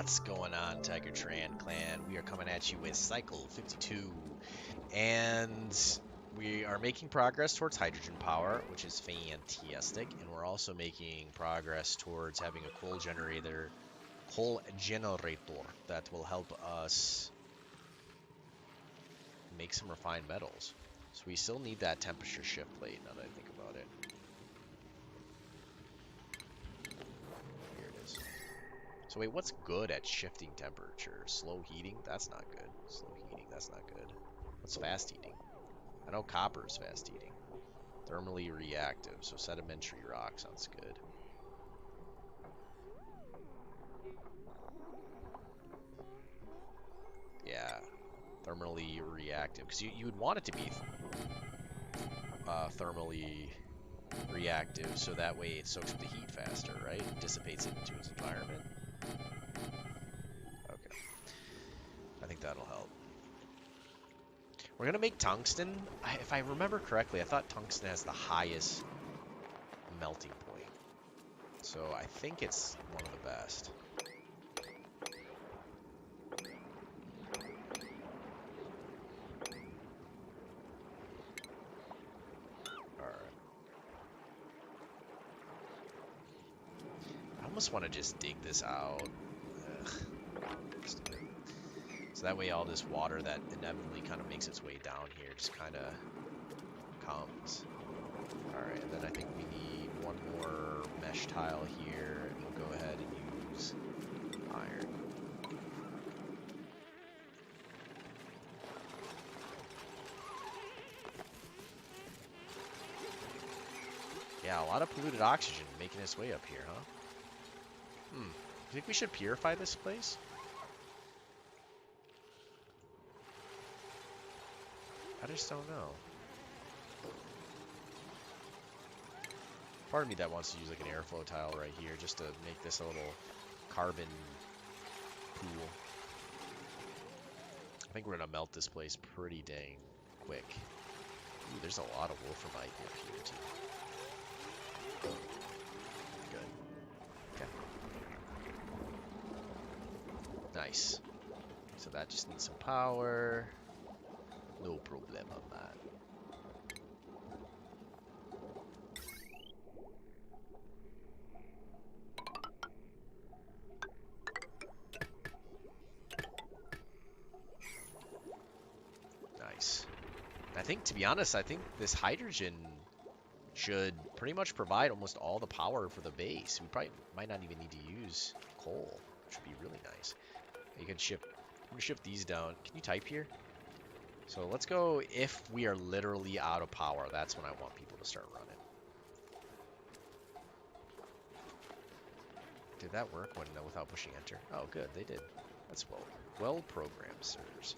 What's going on, Tiger Tran clan? We are coming at you with Cycle 52, and we are making progress towards hydrogen power, which is fantastic, and we're also making progress towards having a coal generator that will help us make some refined metals. So we still need that temperature shift plate, now that I think about it. Here it is. So wait, what's good at shifting temperature? Slow heating? That's not good. Slow heating, that's not good. What's fast heating? I know copper is fast heating. Thermally reactive, so sedimentary rock sounds good. Yeah, thermally reactive, because you would want it to be thermally reactive, so that way it soaks up the heat faster, right? It dissipates it into its environment. Okay, I think that'll help. We're gonna make tungsten. If I remember correctly, I thought tungsten has the highest melting point. So I think it's one of the best. Alright. I almost want to just dig this out. Ugh. So that way all this water that inevitably kind of makes its way down here just kind of comes. Alright, and then I think we need one more mesh tile here, and we'll go ahead and use iron. Yeah, a lot of polluted oxygen making its way up here, huh? You think we should purify this place? I just don't know. Part of me that wants to use like an airflow tile right here just to make this a little carbon pool. I think we're gonna melt this place pretty dang quick. Ooh, there's a lot of wolframite up here too. Good. Okay. Nice. So that just needs some power. No problem on that. Nice. I think, to be honest, I think this hydrogen should pretty much provide almost all the power for the base. We probably might not even need to use coal, which would be really nice. You can shift. I'm gonna shift these down. Can you type here? So let's go if we are literally out of power. That's when I want people to start running. Did that work without pushing enter? Oh, good, they did. That's well programmed, sirs.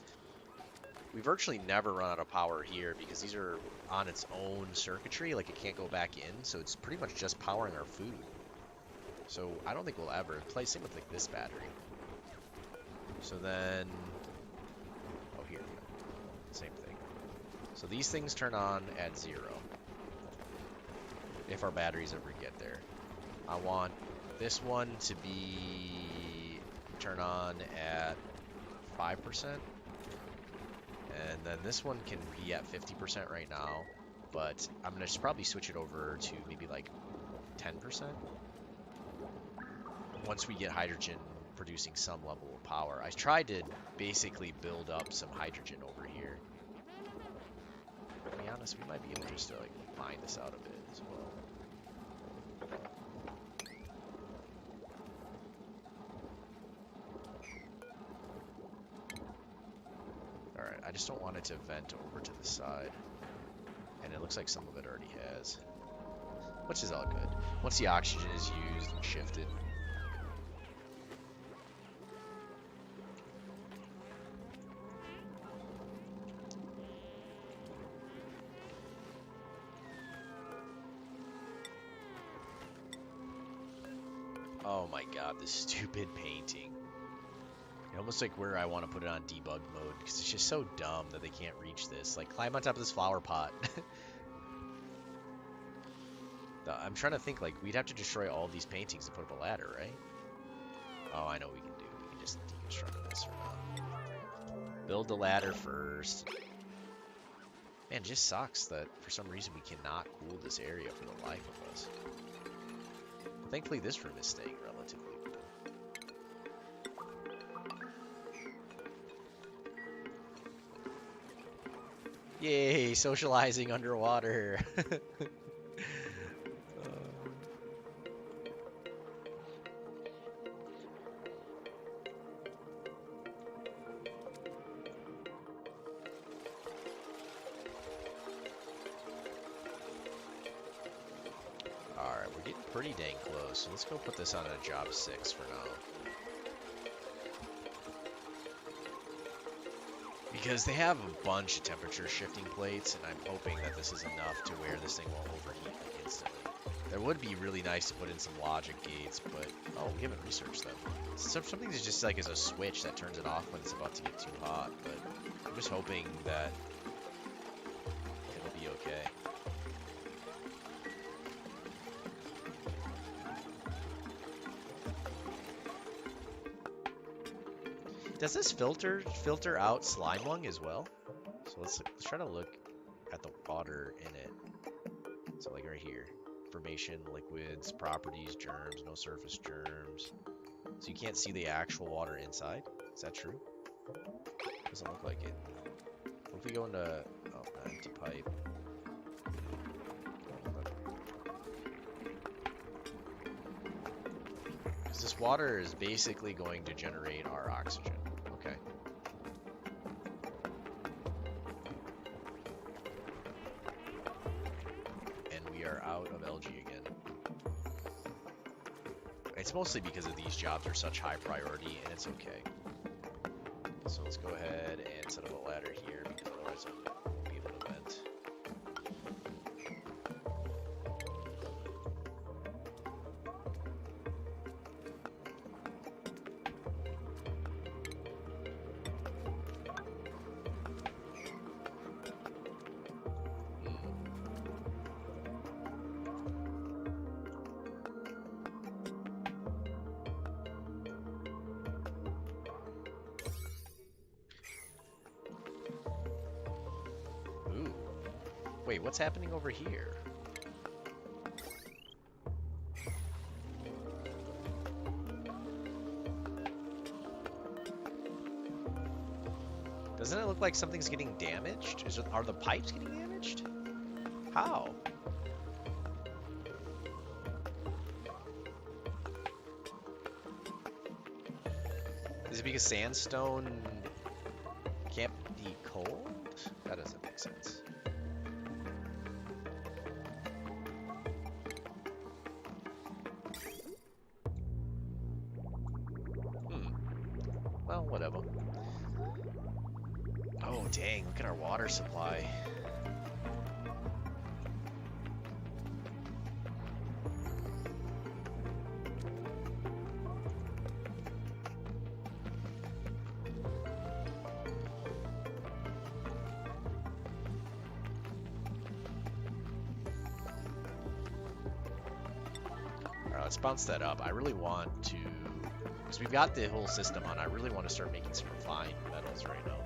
We virtually never run out of power here because these are on its own circuitry. Like, it can't go back in, so it's pretty much just powering our food. So I don't think we'll ever play. Same with like this battery. So then, oh, here, same thing. So these things turn on at 0 if our batteries ever get there. I want this one to be turn on at 5%. And then this one can be at 50% right now, but I'm going to just probably switch it over to maybe like 10% once we get hydrogen producing some level of power. I tried to basically build up some hydrogen over here. To be honest, we might be able just to like mine this out a bit as well. Alright, I just don't want it to vent over to the side. And it looks like some of it already has. Which is all good. Once the oxygen is used and shifted. Oh my god, this stupid painting. Almost like where I want to put it on debug mode, because it's just so dumb that they can't reach this. Like, climb on top of this flower pot. I'm trying to think, like, we'd have to destroy all these paintings to put up a ladder, right? Oh, I know what we can do. We can construct this or not. Build the ladder first. Man, it just sucks that for some reason we cannot cool this area for the life of us. Thankfully, this room is staying relatively cool. Yay, socializing underwater. Alright, we're getting pretty dang close, so let's go put this on a job 6 for now. Because they have a bunch of temperature shifting plates, and I'm hoping that this is enough to where this thing won't overheat like instantly. That would be really nice to put in some logic gates, but oh, we haven't researched them. Something is just like as a switch that turns it off when it's about to get too hot, but I'm just hoping that it'll be okay. Does this filter out slime lung as well? So let's try to look at the water in it. So like right here, information, liquids, properties, germs, no surface germs. So you can't see the actual water inside. Is that true? Doesn't look like it. What if we go into an empty pipe? Because this water is basically going to generate our oxygen. Okay. And we are out of algae again. It's mostly because of these jobs are such high priority, and it's okay. So let's go ahead and set up a ladder here, because otherwise I won't be able to vent. Wait, what's happening over here? Doesn't it look like something's getting damaged? Are the pipes getting damaged? How? Is it because sandstone can't be cold? That doesn't make sense. Well, whatever. Oh, dang, look at our water supply. Alright, let's bounce that up. I really want to... Because we've got the whole system on, I really want to start making some refined metals right now.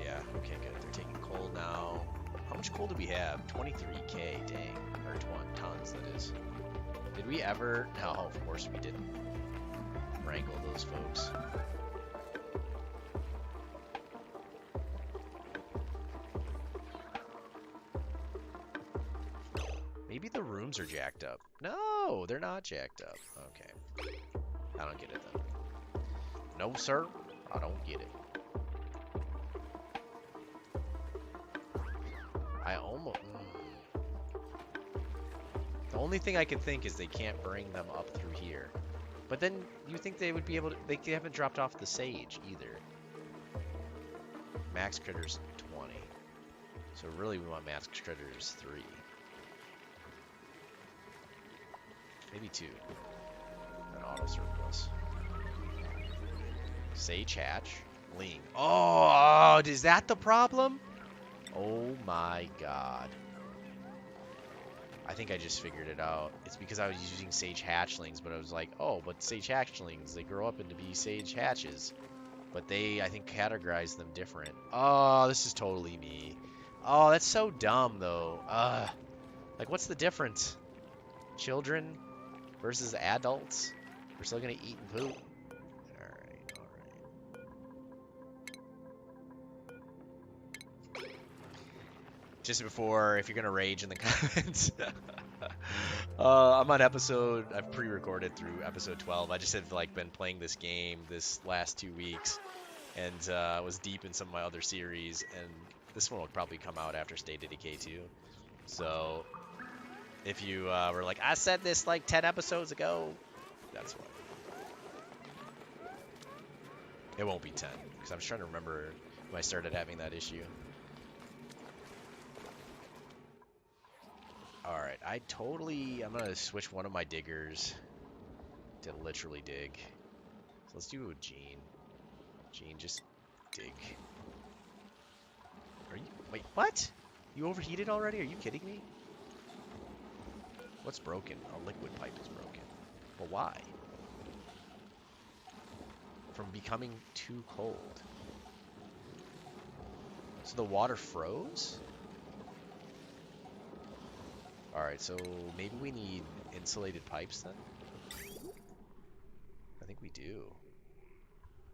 Yeah, okay, good. They're taking coal now. How much coal do we have? 23k, dang. Or tons, that is. Did we ever... No, of course we didn't wrangle those folks. Maybe the rooms are jacked up. No, they're not jacked up. Okay. I don't get it then. No, sir. I don't get it. I almost... The only thing I can think is they can't bring them up through here. But then you think they would be able to... They haven't dropped off the sage either. Max critters 20. So really we want max critters 3. Maybe 2. An auto surplus. Sage hatch. Ling. Oh, is that the problem? Oh my god. I think I just figured it out. It's because I was using sage hatchlings, but I was like, oh, but sage hatchlings, they grow up into be sage hatches. But they, I think, categorize them different. Oh, this is totally me. Oh, that's so dumb, though. Like, what's the difference? Children versus adults? We're still gonna eat and poop. Alright, alright. Just before, if you're gonna rage in the comments. I'm on episode, I've pre-recorded through episode 12. I just have, like, been playing this game this last 2 weeks. And was deep in some of my other series. And this one will probably come out after State of Decay 2. So, if you were like, I said this like 10 episodes ago, that's why. It won't be 10, because I'm just trying to remember when I started having that issue. Alright, I'm going to switch one of my diggers to literally dig. So let's do a Gene. Gene, just dig. Wait, what? You overheated already? Are you kidding me? What's broken? A liquid pipe is broken. Well, why? From becoming too cold. So the water froze? Alright, so maybe we need insulated pipes then? I think we do.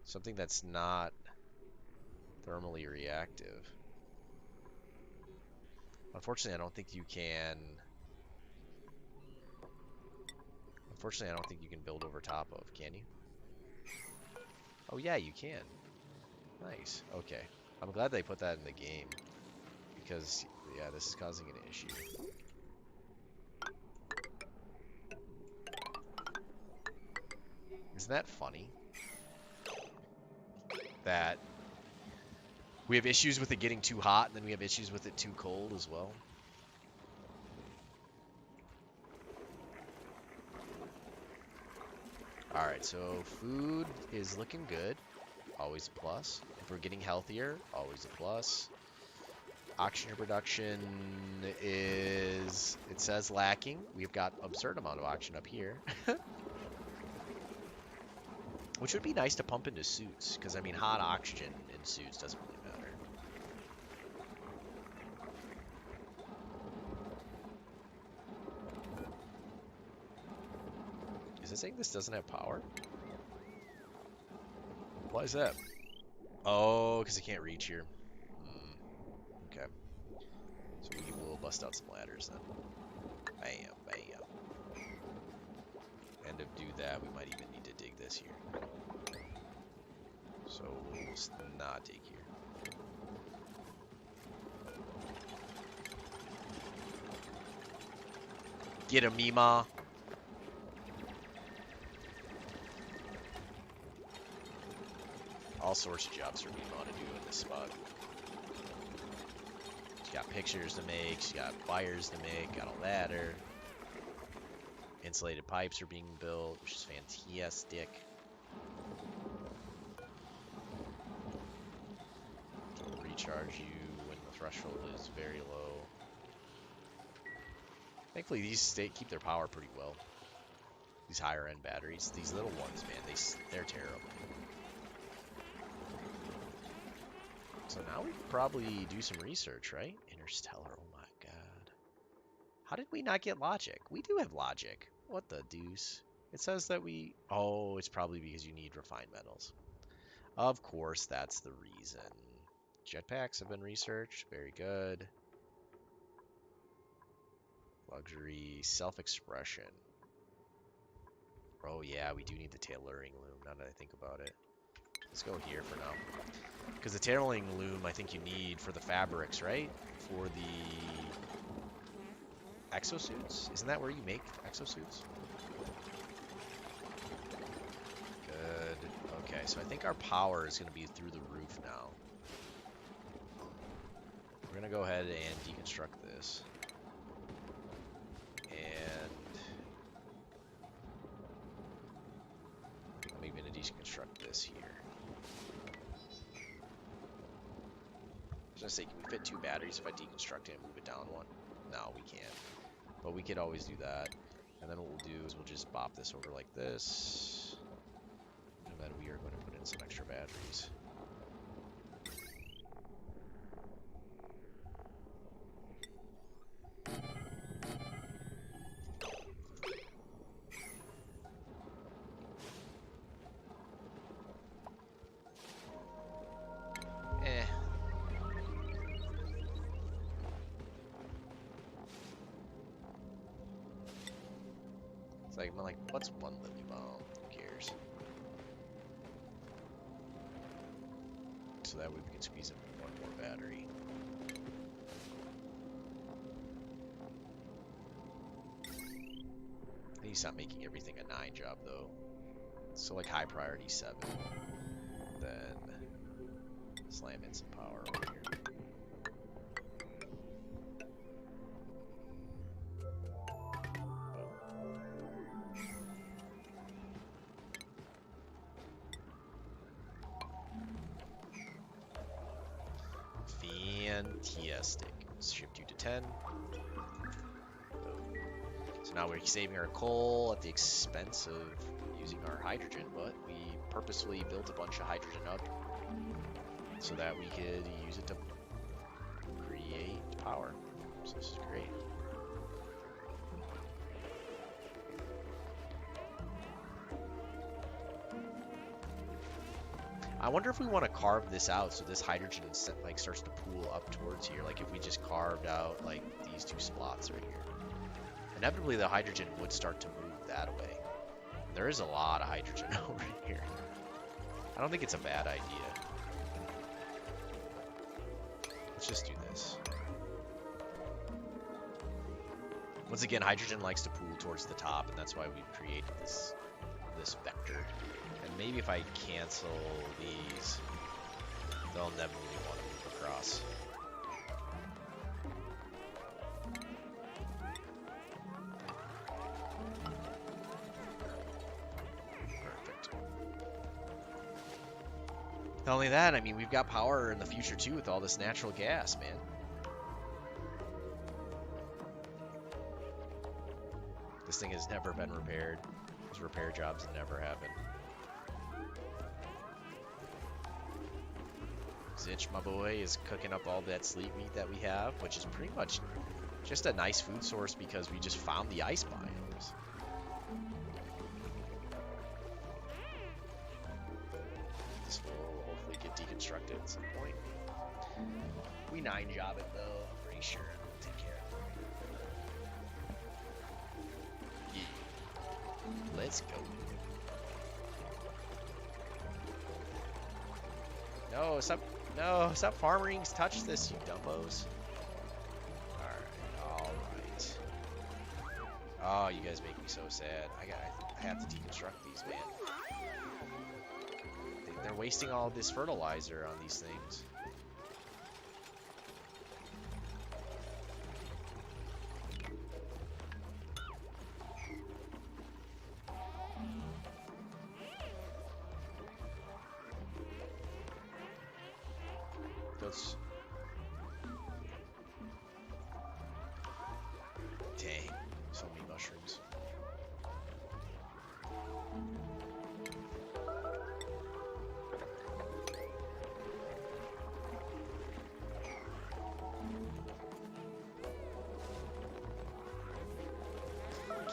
Something that's not thermally reactive. Unfortunately, I don't think you can... Unfortunately, I don't think you can build over top of, can you? Oh yeah, you can. Nice. Okay. I'm glad they put that in the game. Because, yeah, this is causing an issue. Isn't that funny? That we have issues with it getting too hot, and then we have issues with it too cold as well. Alright, so food is looking good. Always a plus. If we're getting healthier, always a plus. Oxygen production is, it says lacking. We've got absurd amount of oxygen up here. Which would be nice to pump into suits, because I mean hot oxygen in suits doesn't really matter. Is it saying this doesn't have power? Why is that? Oh, because it can't reach here. Okay. So we will bust out some ladders then. Bam, bam. And to do that, we might even need to dig this here. So we'll not dig here. Get him, Mima. All sorts of jobs for Mima to do in this spot. She's got pictures to make, she's got fires to make, got a ladder. Insulated pipes are being built, which is fantastic. It'll recharge you when the threshold is very low. Thankfully, these keep their power pretty well. These higher end batteries, these little ones, man, they're terrible. So now we can probably do some research, right? Interstellar, oh my god. How did we not get logic? We do have logic. What the deuce? It says that we... Oh, it's probably because you need refined metals. Of course, that's the reason. Jetpacks have been researched. Very good. Luxury. Self-expression. Oh yeah, we do need the tailoring loom, now that I think about it. Let's go here for now. Because the tailoring loom, I think you need for the fabrics, right? For the exosuits? Isn't that where you make exosuits? Good. Okay, so I think our power is going to be through the roof now. We're going to go ahead and deconstruct this. And I'm even going to deconstruct this here. I was going to say, can we fit 2 batteries if I deconstruct it and move it down 1? No, we can't. But we could always do that. And then what we'll do is we'll just bop this over like this. And then we are going to put in some extra batteries. I'm like, what's one Lily Bomb? Who cares? So that way we can squeeze in one more battery. I need to stop making everything a 9 job though. So like high priority 7. Then slam in some power over here. Fantastic. Shift you to 10. So now we're saving our coal at the expense of using our hydrogen, but we purposefully built a bunch of hydrogen up so that we could use it to create power. So this is great. I wonder if we want to carve this out so this hydrogen like starts to pool up towards here. Like if we just carved out like these 2 spots right here. Inevitably the hydrogen would start to move that way. And there is a lot of hydrogen over here. I don't think it's a bad idea. Let's just do this. Once again, hydrogen likes to pool towards the top, and that's why we've created this vector. And maybe if I cancel these, they'll never really want to move across. Perfect. Not only that, I mean, we've got power in the future too with all this natural gas, man. This thing has never been repaired. Those repair jobs never happen. Zitch, my boy, is cooking up all that sleep meat that we have, which is pretty much just a nice food source because we just found the ice biomes. This will hopefully get deconstructed at some point. We 9-job it though, I'm pretty sure it'll take care of it. Yeah. Let's go. No, stop farming. Touch this, you dumbos. Alright. Oh, you guys make me so sad. I have to deconstruct these, man. They're wasting all this fertilizer on these things. Dang, so many mushrooms.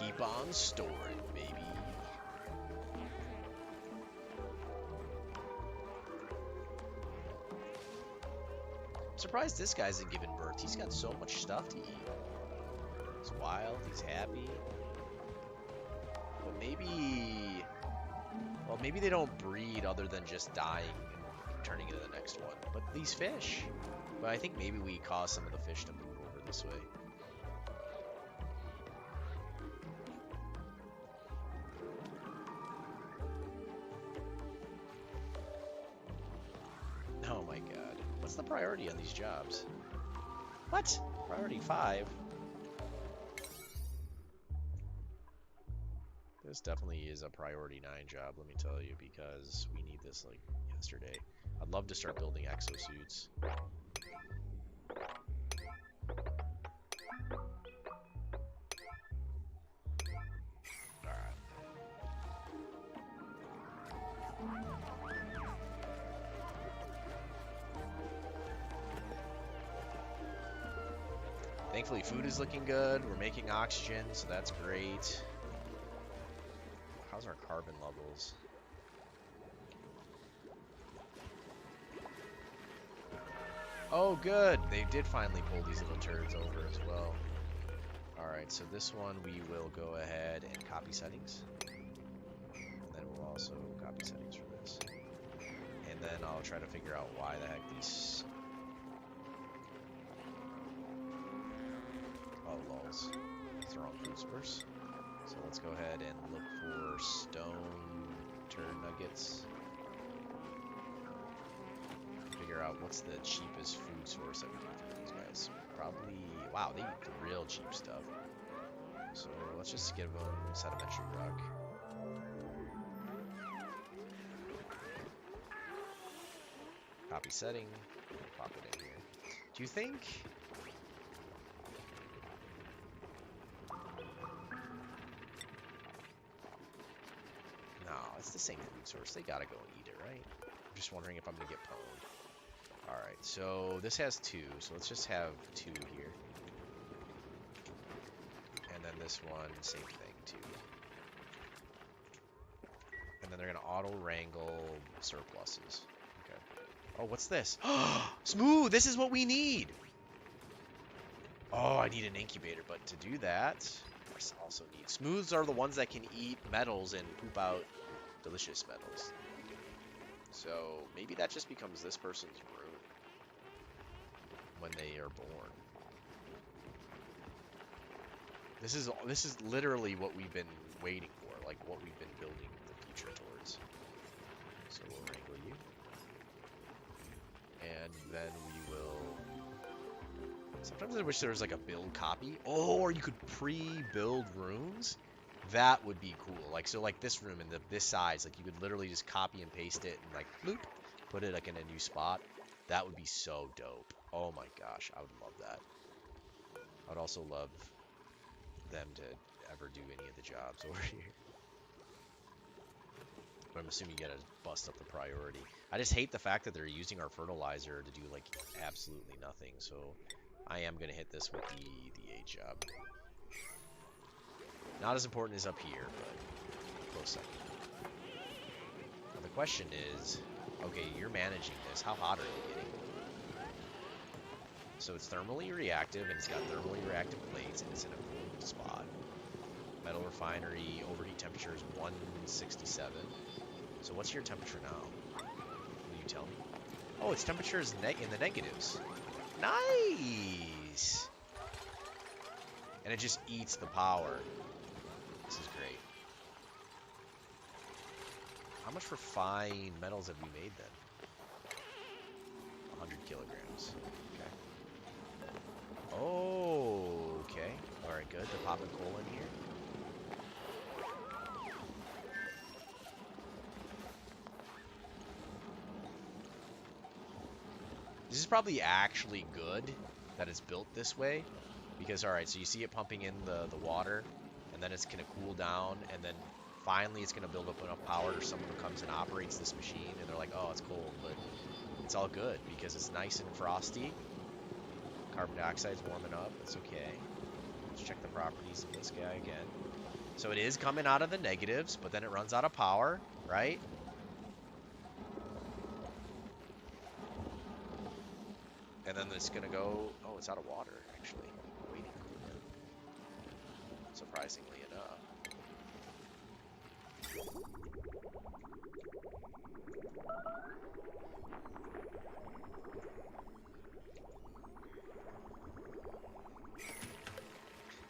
Keep on storing, baby. I'm surprised this guy isn't giving birth. He's got so much stuff to eat. He's wild, he's happy. But maybe... Well, maybe they don't breed other than just dying and turning into the next one. But these fish. But I think maybe we caused some of the fish to move over this way. Oh my god. What's the priority on these jobs? What? Priority 5? This definitely is a priority 9 job, let me tell you, because we need this like yesterday. I'd love to start building exosuits. Thankfully, food is looking good. We're making oxygen, so that's great. How's our carbon levels? Oh, good. They did finally pull these little turds over as well. Alright, so this one we will go ahead and copy settings. And then we'll also copy settings for this. And then I'll try to figure out why the heck these... Oh, lulz. It's the wrong food source. So let's go ahead and look for stone turd nuggets. Figure out what's the cheapest food source that we can feed these guys. Probably... Wow, they eat the real cheap stuff. So let's just give them sedimentary rock. Copy setting. Pop it in here. Do you think... No, it's the same food source. They gotta go and eat it, right? I'm just wondering if I'm gonna get pwned. Alright, so this has 2, so let's just have 2 here. And then this one, same thing, 2. And then they're gonna auto-wrangle surpluses. Okay. Oh, what's this? Smooth! This is what we need! Oh, I need an incubator, but to do that, I also need... Smooths are the ones that can eat metals and poop out delicious metals. So maybe that just becomes this person's room when they are born. This is literally what we've been waiting for, like what we've been building the future towards. So we'll wrangle you, and then we will. Sometimes I wish there was like a build copy. Oh, or you could pre-build rooms. That would be cool. Like, so like this room in this size, like you could literally just copy and paste it and like bloop, put it like in a new spot. That would be so dope. Oh my gosh, I would love that. I would also love them to ever do any of the jobs over here. But I'm assuming you gotta bust up the priority. I just hate the fact that they're using our fertilizer to do like absolutely nothing. So I am gonna hit this with the A job. Not as important as up here, but close second. Now the question is, okay, you're managing this. How hot are you getting? So it's thermally reactive, and it's got thermally reactive plates, and it's in a cool spot. Metal refinery overheat temperature is 167. So what's your temperature now? Will you tell me? Oh, its temperature is in the negatives. Nice! And it just eats the power. This is great. How much refined metals have we made then? 100 kilograms. Okay. Oh, okay. Alright, good. They're popping coal in here. This is probably actually good that it's built this way. Because, alright, so you see it pumping in the water, and then it's going to cool down, and then finally it's going to build up enough power or someone who comes and operates this machine, and they're like, oh, it's cold, but it's all good because it's nice and frosty. Carbon dioxide's warming up. It's okay. Let's check the properties of this guy again. So it is coming out of the negatives, but then it runs out of power, right? And then it's going to go... Oh, it's out of water, actually. Waiting for it. Surprisingly enough.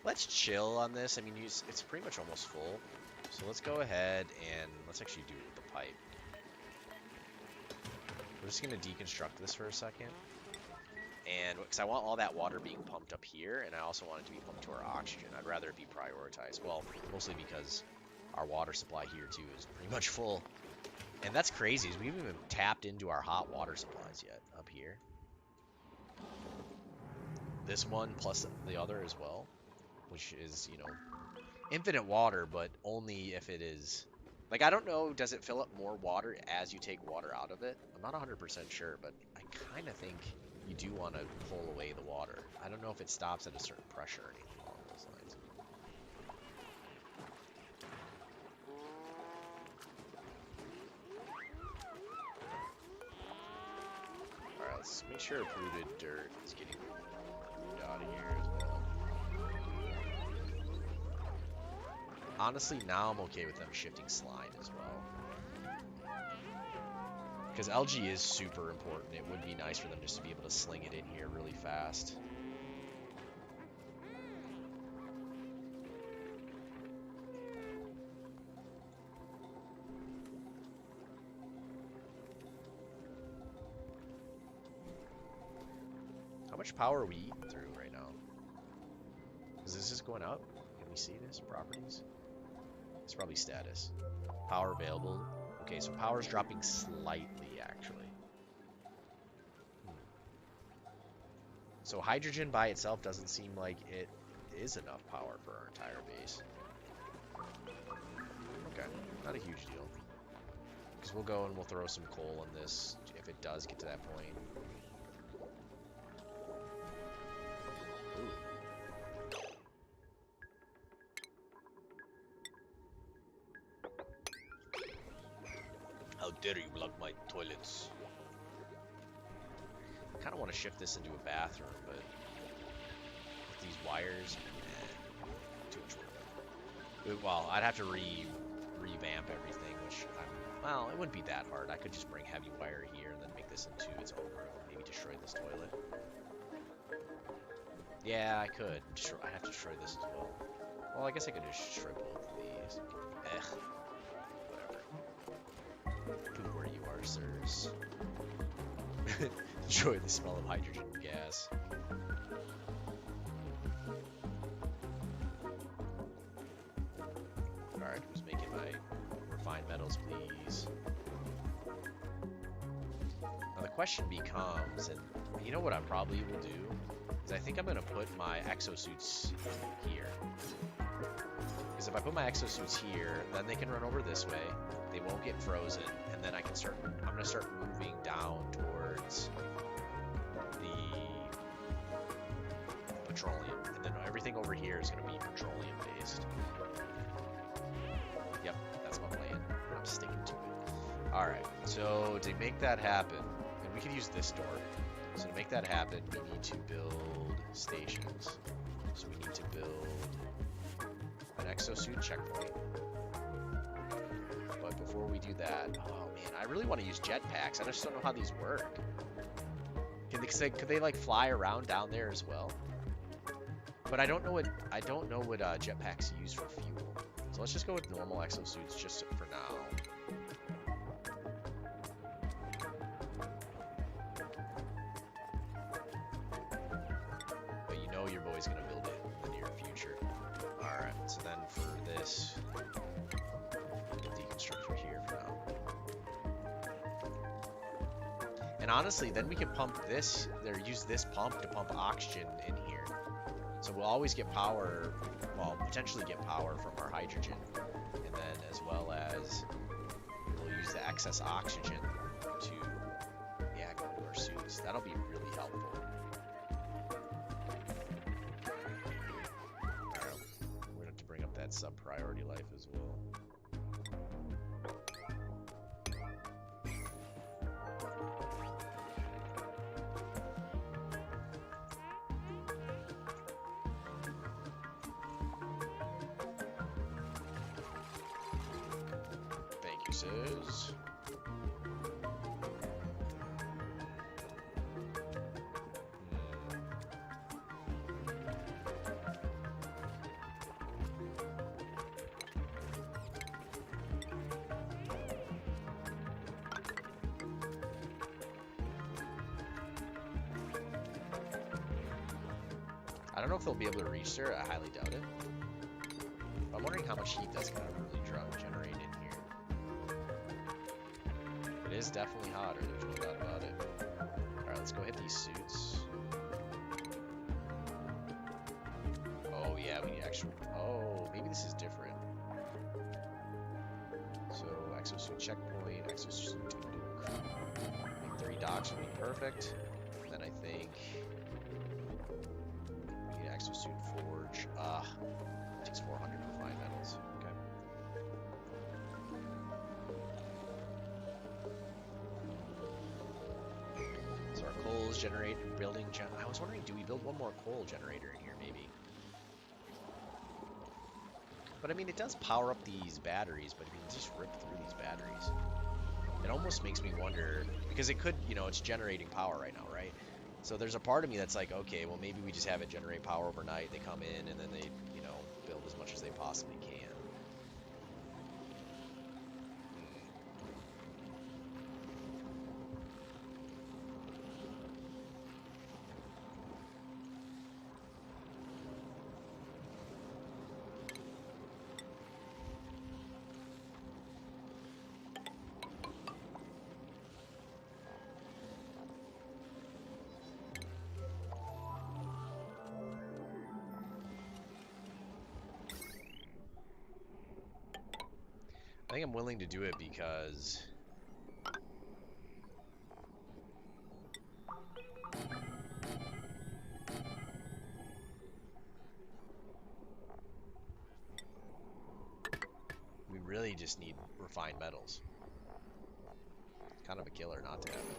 Let's chill on this. I mean, it's pretty much almost full. So let's go ahead and let's actually do it with the pipe. We're just going to deconstruct this for a second. And because I want all that water being pumped up here, and I also want it to be pumped to our oxygen. I'd rather it be prioritized. Well, mostly because our water supply here, too, is pretty much full. And that's crazy. We haven't even tapped into our hot water supplies yet up here. This one plus the other as well, which is, you know, infinite water, but only if it is... Like, I don't know, does it fill up more water as you take water out of it? I'm not 100% sure, but I kind of think you do want to pull away the water. I don't know if it stops at a certain pressure or anything along those lines. Alright, let's make sure polluted dirt is getting moved out of here as well. Honestly, now I'm okay with them shifting slime as well. Because algae is super important. It would be nice for them just to be able to sling it in here really fast. How much power are we eating through right now? Is this just going up? Can we see this? Properties? It's probably status. Power available. Okay, so power's dropping slightly, actually. So hydrogen by itself doesn't seem like it is enough power for our entire base. Okay, not a huge deal. Because we'll go and we'll throw some coal in this if it does get to that point. Ooh. How dare you block my toilets? I kind of want to shift this into a bathroom, but with these wires, too much work. Well, I'd have to revamp everything, which well, it wouldn't be that hard. I could just bring heavy wire here and then make this into its own room. Maybe destroy this toilet. Yeah, I could. I have to destroy this as well. Well, I guess I could just destroy both of these. Whatever. Poo where you are, sirs. Enjoy the smell of hydrogen gas. Alright, who's making my refined metals, please? Now the question becomes, and you know what I probably will do? Is I think I'm going to put my exosuits here. Because if I put my exosuits here, then they can run over this way. They won't get frozen, and then I'm going to start moving down towards the petroleum. And then everything over here is going to be petroleum based. Yep, that's my plan. I'm sticking to it. Alright, so to make that happen, and we can use this door. So to make that happen, we need to build stations. So we need to build an exosuit checkpoint. But before we do that, oh man, I really want to use jetpacks. I just don't know how these work. Could they like fly around down there as well? But I don't know what jetpacks use for fuel. So let's just go with normal exosuits just for now. Your boy's gonna build it in the near future. Alright, so then for this, deconstructor here for now. And honestly, then we can pump this, or use this pump to pump oxygen in here. So we'll always get power, well, potentially get power from our hydrogen. And then as well as we'll use the excess oxygen to, yeah, go into our suits. That'll be really helpful. Sub-priority life as well. Thank you, sirs. I don't know if they'll be able to reach there. I highly doubt it. But I'm wondering how much heat that's going to really generate in here. It is definitely hotter. There's no doubt about it. Alright, let's go hit these suits. Oh, yeah, we need extra. Oh, maybe this is different. So, exosuit checkpoint, exosuit nuke. I think 3 docks would be perfect. And then I think. Need exosuit forge. Takes 400 refined metals. Okay. So our coals generate building. I was wondering, do we build one more coal generator in here, maybe? But I mean, it does power up these batteries, but you can just rip through these batteries. It almost makes me wonder, because it could, it's generating power right now, right? So there's a part of me that's like, okay, well, maybe we just have it generate power overnight. They come in and then they, build as much as they possibly can. I think I'm willing to do it because we really just need refined metals. Kind of a killer not to have it.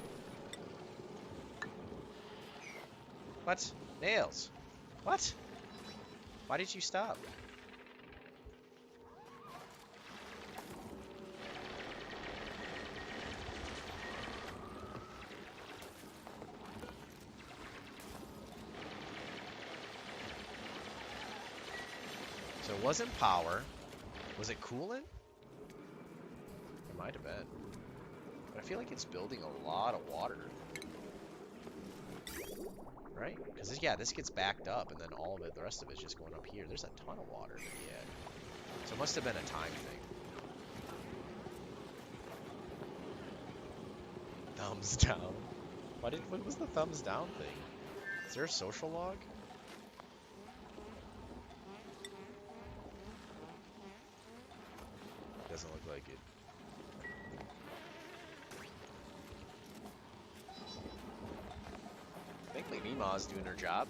What? Nails? What? Why did you stop? So it wasn't power. Was it coolant? It might have been. But I feel like it's building a lot of water. Right? Because, yeah, this gets backed up, and then all of it, the rest of it's just going up here. There's a ton of water to be had. So it must have been a time thing. Thumbs down. What was the thumbs down thing? Is there a social log? Doesn't look like it. Thankfully, Mima's doing her job.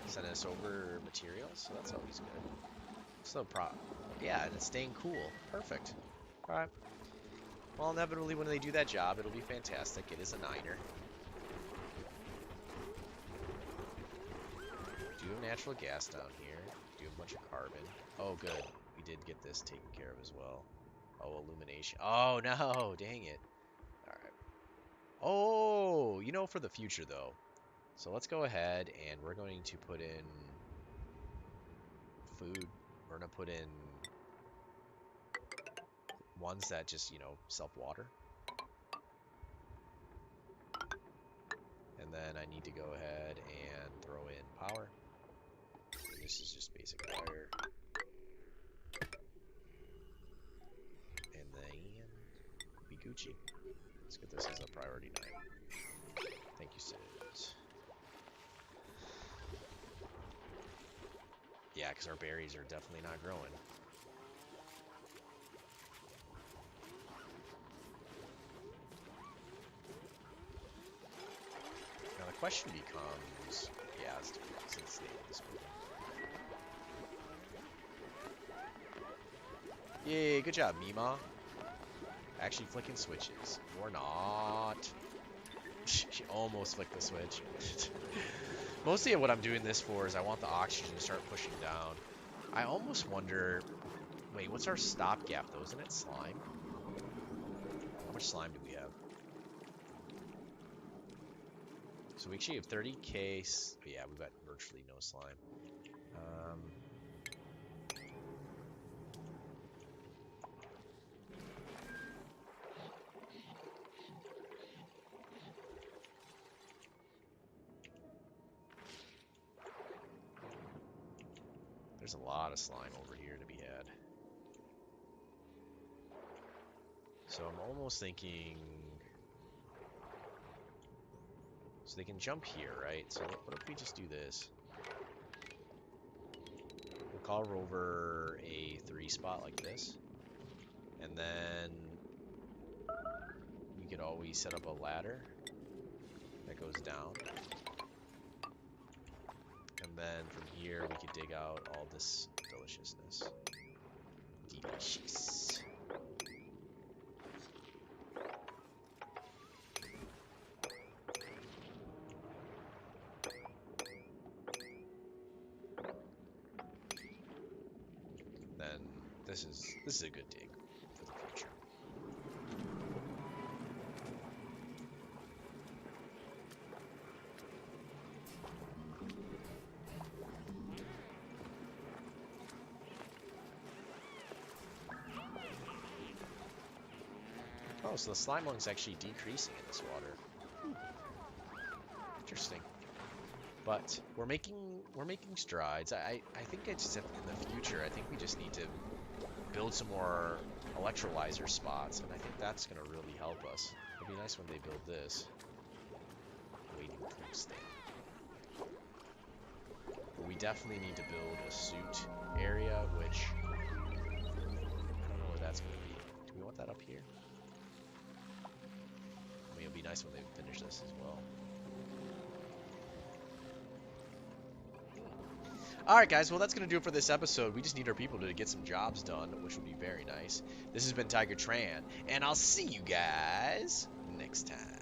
Sending us over materials, so that's always good. So yeah, and it's staying cool. Perfect. Alright. Well, inevitably, when they do that job, it'll be fantastic. It is a niner. We do have natural gas down here. We do have a bunch of carbon. Oh, good. We did get this taken care of as well. Oh, illumination. Oh, no. Dang it. Alright. Oh, for the future, though. So let's go ahead, and we're going to put in food. We're going to put in ones that just, self-water. And then I need to go ahead and throw in power. And this is just basic fire. And then be Gucci. Let's get this as a priority 9. Thank you, Sis. Yeah, because our berries are definitely not growing. Now the question becomes, yeah, let's do it since they did this movie. Yay, good job, Mima. Actually flicking switches. Or not. She almost flicked the switch. Mostly what I'm doing this for is I want the oxygen to start pushing down. I almost wonder... Wait, what's our stopgap, though? Isn't it slime? How much slime do we have? So we actually have 30k... Yeah, we've got virtually no slime. There's a lot of slime over here to be had. So I'm almost thinking... So they can jump here, right? So what if we just do this? We'll call over a 3 spot like this. And then we could always set up a ladder that goes down. And then from here we could dig out all this deliciousness. Delicious. Then this is a good dig for the future. Oh, so the slime lung's actually decreasing in this water. Interesting. But we're making strides. I think it's just in the future. I think we just need to build some more electrolyzer spots, and I think that's gonna really help us. It'd be nice when they build this. Waiting tool stand. But we definitely need to build a suit area, which I don't know where that's gonna be. Do we want that up here? I mean, it'd be nice when they finish this as well. Alright guys, well that's going to do it for this episode. We just need our people to get some jobs done, which would be very nice. This has been Tiger Tran, and I'll see you guys next time.